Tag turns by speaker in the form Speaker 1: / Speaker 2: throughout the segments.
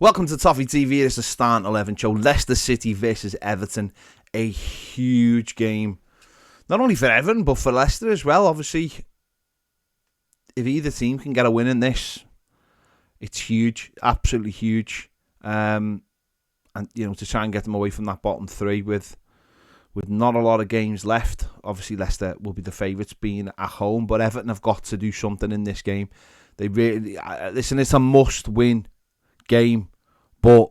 Speaker 1: Welcome to Toffee TV. It's a Start 11 show. Leicester City versus Everton. A huge game. Not only for Everton, but for Leicester as well. Obviously, if either team can get a win in this, it's huge. Absolutely huge. And, to try and get them away from that bottom three with not a lot of games left. Obviously, Leicester will be the favourites being at home, but Everton have got to do something in this game. They really... Listen, it's a must-win game, but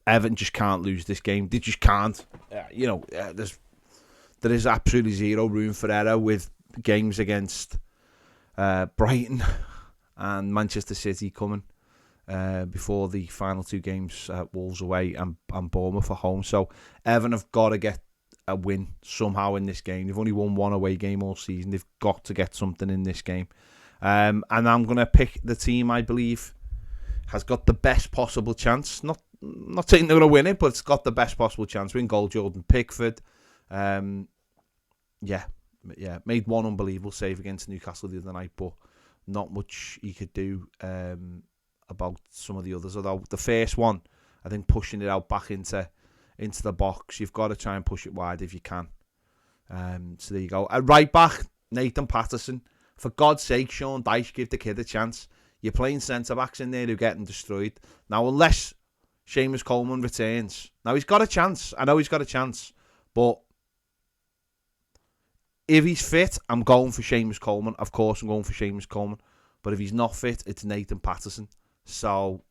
Speaker 1: Everton just can't lose this game. They just can't. There is absolutely zero room for error with games against Brighton and Manchester City coming before the final two games, Wolves away and Bournemouth at home. So Everton have got to get a win somehow in this game. They've only won one away game all season. They've got to get something in this game. And I'm going to pick the team I believe has got the best possible chance. Not saying they're going to win it, but it's got the best possible chance. Win goal, Jordan Pickford. Made one unbelievable save against Newcastle the other night, but not much he could do about some of the others. Although the first one, I think pushing it out back into the box, you've got to try and push it wide if you can. So there you go. Right back, Nathan Patterson. For God's sake, Sean Dyche, give the kid a chance. You're playing centre-backs in there who are getting destroyed. Now, unless Seamus Coleman returns. Now, he's got a chance. I know he's got a chance. But if he's fit, I'm going for Seamus Coleman. Of course, I'm going for Seamus Coleman. But if he's not fit, it's Nathan Patterson. So,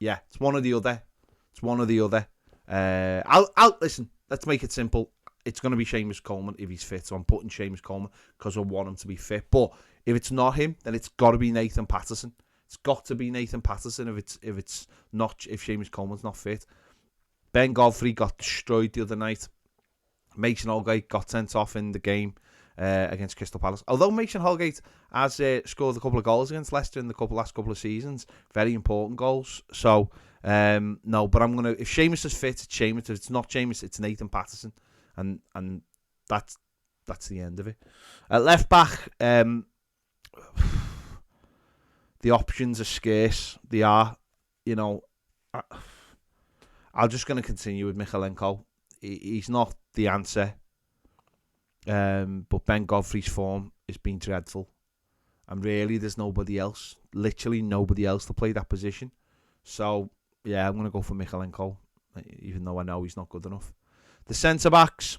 Speaker 1: yeah, it's one or the other. Listen, let's make it simple. It's going to be Seamus Coleman if he's fit. So I'm putting Seamus Coleman because I want him to be fit. But if it's not him, then it's got to be Nathan Patterson. It's got to be Nathan Patterson if Seamus Coleman's not fit. Ben Godfrey got destroyed the other night. Mason Holgate got sent off in the game against Crystal Palace. Although Mason Holgate has scored a couple of goals against Leicester in the last couple of seasons, very important goals. So no, but I'm gonna. If Seamus is fit, it's Seamus. If it's not Seamus, it's Nathan Patterson, and that's the end of it. At left back, the options are scarce. They are, I'm just going to continue with Mykolenko. He's not the answer. But Ben Godfrey's form has been dreadful. And really, there's nobody else. Literally nobody else to play that position. So, yeah, I'm going to go for Mykolenko, even though I know he's not good enough. The centre-backs,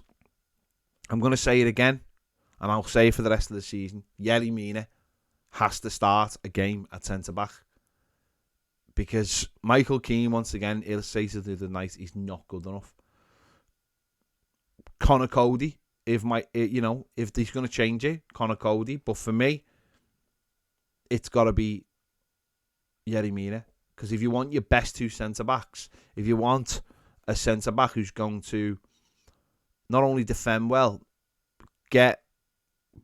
Speaker 1: I'm going to say it again, and I'll say it for the rest of the season. Yerry Mina has to start a game at centre-back because Michael Keane, once again, illustrated the other night, he's not good enough. Connor Cody, if he's going to change it, Connor Cody. But for me, it's got to be Yerry Mina. Because if you want your best two centre-backs, if you want a centre-back who's going to not only defend well,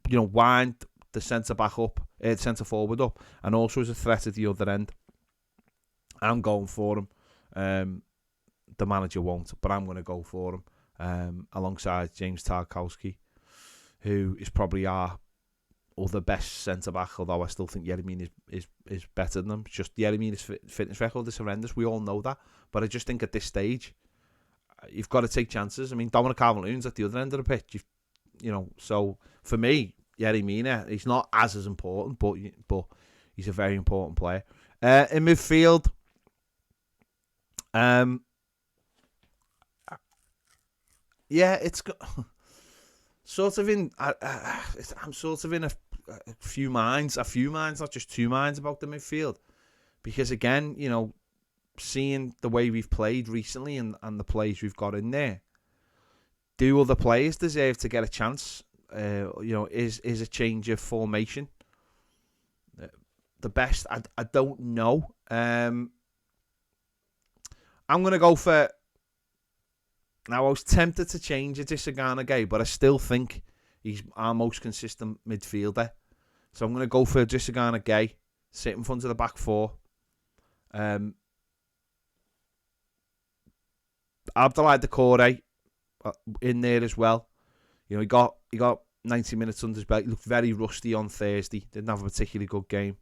Speaker 1: wind the centre-back up, centre-forward up, and also as a threat at the other end, I'm going for him. The manager won't, but I'm going to go for him. Alongside James Tarkowski, who is probably our other best centre-back, although I still think Yerry Mina is better than him. It's just Yerry Mina's fitness record is horrendous. We all know that. But I just think at this stage, you've got to take chances. I mean, Dominic Calvert-Lewin's at the other end of the pitch. So for me, Yerry Mina, he's not as important, but he's a very important player. In midfield, it's sort of in. I'm sort of in a few minds, not just two minds about the midfield, because again, seeing the way we've played recently and the plays we've got in there, do other players deserve to get a chance? Is a change of formation the best? I don't know. I'm going to go for... Now, I was tempted to change it to Sagana Gay, but I still think he's our most consistent midfielder. So I'm going to go for Sagana Gay, sit in front of the back four. Abdoulaye Doucouré in there as well. He got 90 minutes under his belt. He looked very rusty on Thursday. Didn't have a particularly good game.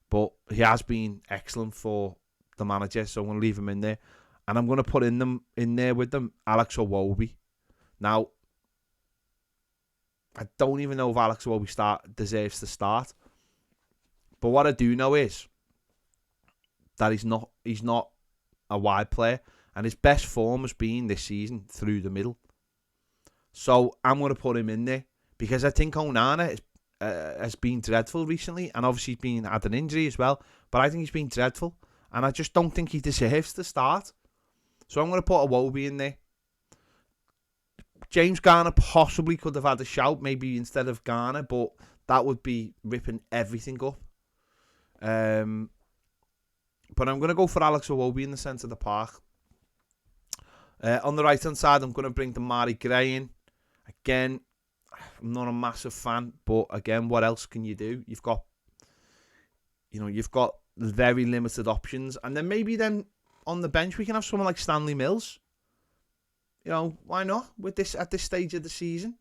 Speaker 1: But he has been excellent for the manager, so I'm going to leave him in there. And I'm going to put in there with them Alex Iwobi. Now, I don't even know if Alex Iwobi deserves to start. But what I do know is that he's not a wide player. And his best form has been this season through the middle. So I'm going to put him in there. Because I think Onana has been dreadful recently. And obviously he's had an injury as well. But I think he's been dreadful. And I just don't think he deserves to start. So I'm going to put Iwobi in there. James Garner possibly could have had a shout, maybe instead of Garner, but that would be ripping everything up. But I'm going to go for Alex Iwobi in the centre of the park. On the right-hand side, I'm going to bring Damari Gray in. Again, I'm not a massive fan, but again, what else can you do? You've got very limited options. And then maybe then on the bench, we can have someone like Stanley Mills. Why not? At this stage of the season,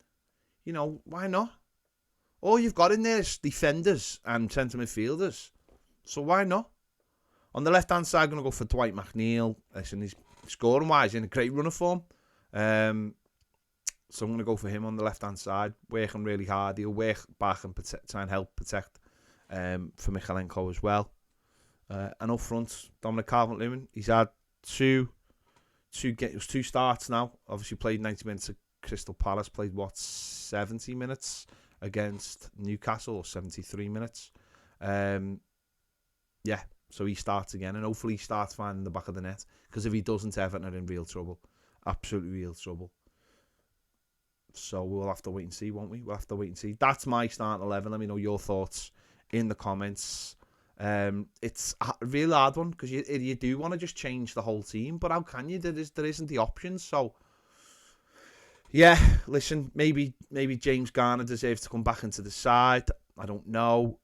Speaker 1: why not? All you've got in there is defenders and centre midfielders. So why not? On the left-hand side, I'm going to go for Dwight McNeil. Listen, he's scoring-wise in a great run of form. So I'm going to go for him on the left-hand side, working really hard. He'll work back and try and help protect for Michalenko as well. And up front, Dominic Calvert-Lewin. He's had two starts now. Obviously played 90 minutes at Crystal Palace. Played 70 minutes against Newcastle, or 73 minutes. So he starts again, and hopefully he starts finding the back of the net. Because if he doesn't, Everton are in real trouble, absolutely real trouble. So we'll have to wait and see, won't we? We'll have to wait and see. That's my starting 11. Let me know your thoughts in the comments. It's a real hard one because you do want to just change the whole team, but how can you? There isn't the options. So yeah, listen, maybe James Garner deserves to come back into the side. I don't know.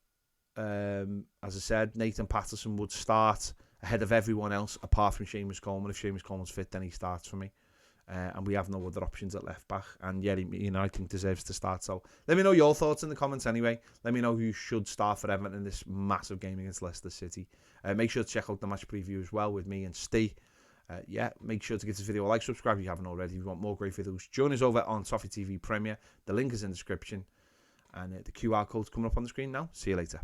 Speaker 1: As I said, Nathan Patterson would start ahead of everyone else apart from Seamus Coleman. If Seamus Coleman's fit, then he starts for me. And we have no other options at left back. And yeah, I think deserves to start. So let me know your thoughts in the comments anyway. Let me know who should start for Everton in this massive game against Leicester City. Make sure to check out the match preview as well with me and Steve. Make sure to give this video a like, subscribe if you haven't already. If you want more great videos, join us over on Toffee TV Premier. The link is in the description. And the QR code's coming up on the screen now. See you later.